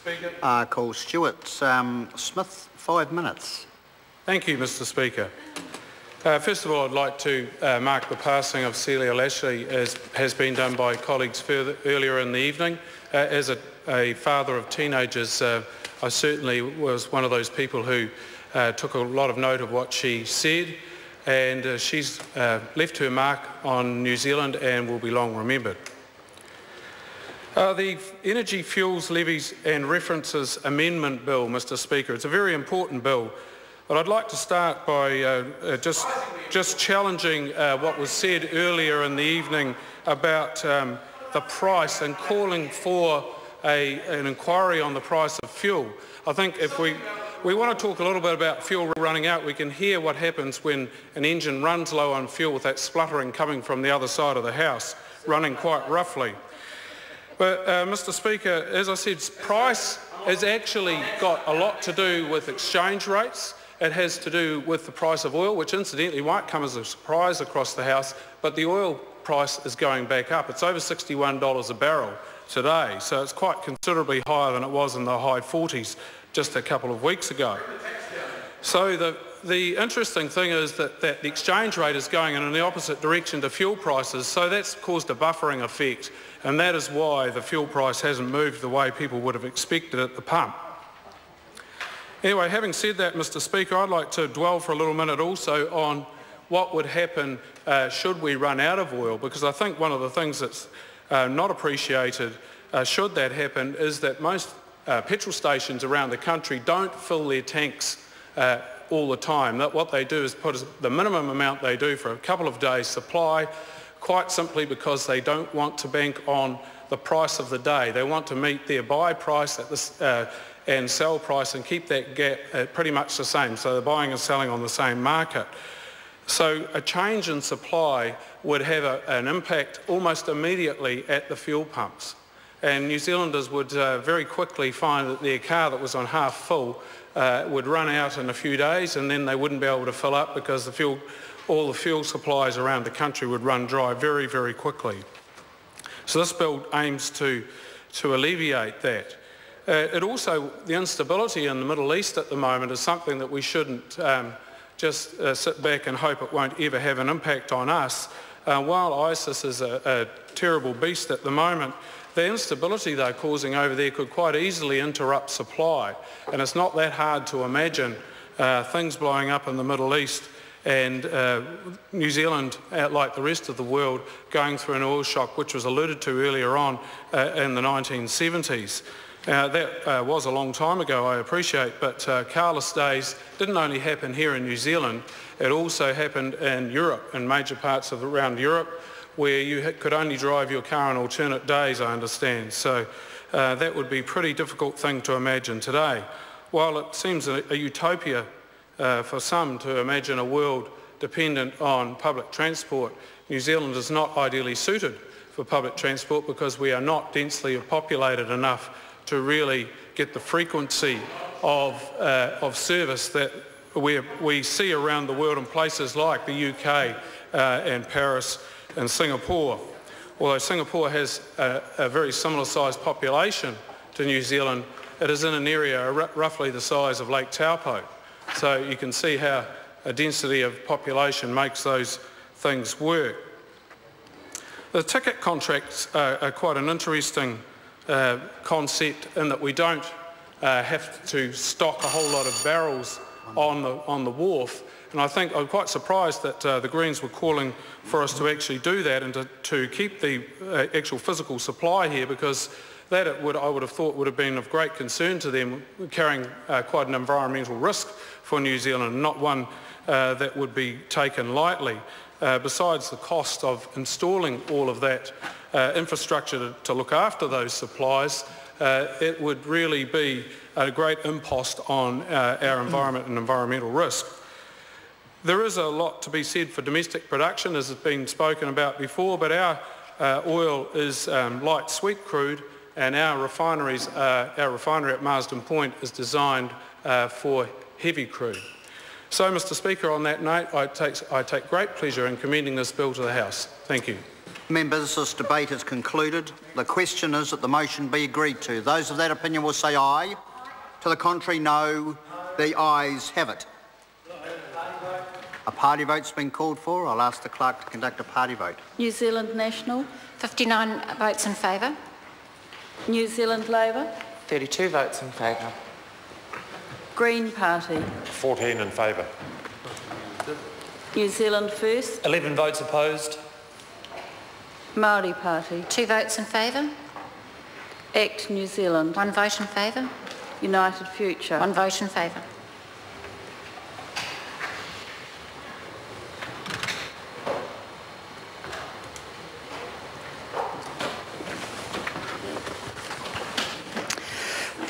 Speaker. Call Stewart. Smith, 5 minutes. Thank you, Mr. Speaker. First of all, I'd like to mark the passing of Celia Lashley, as has been done by colleagues earlier in the evening. As a father of teenagers, I certainly was one of those people who took a lot of note of what she said, and she's left her mark on New Zealand and will be long remembered. The Energy Fuels Levies and References Amendment Bill, Mr. Speaker, it's a very important bill. But I'd like to start by just challenging what was said earlier in the evening about the price and calling for an inquiry on the price of fuel. I think if we want to talk a little bit about fuel running out, we can hear what happens when an engine runs low on fuel with that spluttering coming from the other side of the house, running quite roughly. But Mr. Speaker, as I said, price has actually got a lot to do with exchange rates. It has to do with the price of oil, which incidentally might come as a surprise across the House, but the oil price is going back up. It's over $61 a barrel today, so it's quite considerably higher than it was in the high 40s just a couple of weeks ago. So the interesting thing is that the exchange rate is going in the opposite direction to fuel prices, so that's caused a buffering effect, and that is why the fuel price hasn't moved the way people would have expected at the pump. Anyway, having said that, Mr. Speaker, I'd like to dwell for a little minute also on what would happen should we run out of oil, because I think one of the things that's not appreciated should that happen is that most petrol stations around the country don't fill their tanks all the time. That what they do is put the minimum amount they do for a couple of days' supply, quite simply because they don't want to bank on the price of the day. They want to meet their buy price at this and sell price and keep that gap pretty much the same, so they're buying and selling on the same market. So a change in supply would have an impact almost immediately at the fuel pumps, and New Zealanders would very quickly find that their car that was on half full would run out in a few days, and then they wouldn't be able to fill up because all the fuel supplies around the country would run dry very, very quickly. So this bill aims to alleviate that. The instability in the Middle East at the moment is something that we shouldn't just sit back and hope it won't ever have an impact on us. While ISIS is a terrible beast at the moment, the instability they're causing over there could quite easily interrupt supply. And it's not that hard to imagine things blowing up in the Middle East and New Zealand, like the rest of the world, going through an oil shock, which was alluded to earlier on in the 1970s. That was a long time ago, I appreciate, but carless days didn't only happen here in New Zealand, it also happened in Europe, in major parts of around Europe, where you could only drive your car on alternate days, I understand. So that would be a pretty difficult thing to imagine today. While it seems a utopia for some to imagine a world dependent on public transport, New Zealand is not ideally suited for public transport because we are not densely populated enough to really get the frequency of service that we see around the world in places like the UK and Paris and Singapore. Although Singapore has a very similar sized population to New Zealand, it is in an area roughly the size of Lake Taupo. So you can see how a density of population makes those things work. The ticket contracts are quite an interesting concept in that we don't have to stock a whole lot of barrels on the wharf, and I think I'm quite surprised that the Greens were calling for us to actually do that and to keep the actual physical supply here, because that I would have thought would have been of great concern to them, carrying quite an environmental risk for New Zealand, not one that would be taken lightly. Besides the cost of installing all of that infrastructure to look after those supplies, it would really be a great impost on our environment and environmental risk. There is a lot to be said for domestic production, as has been spoken about before, but our oil is light sweet crude, and our refinery at Marsden Point is designed for heavy crude. So, Mr. Speaker, on that note, I take great pleasure in commending this bill to the House. Thank you. Members, this debate is concluded. The question is that the motion be agreed to. Those of that opinion will say aye. To the contrary, no. The ayes have it. A party vote's been called for. I'll ask the clerk to conduct a party vote. New Zealand National. 59 votes in favour. New Zealand Labour. 32 votes in favour. Green Party. 14 in favour. New Zealand First. 11 votes opposed. Māori Party. 2 votes in favour. ACT New Zealand. 1 vote in favour. United Future. 1 vote in favour.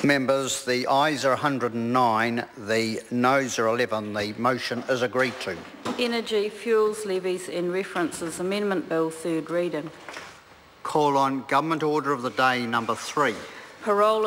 Members, the ayes are 109, the noes are 11. The motion is agreed to. Energy, Fuels, Levies and References Amendment Bill, third reading. Call on Government Order of the Day number 3. Parole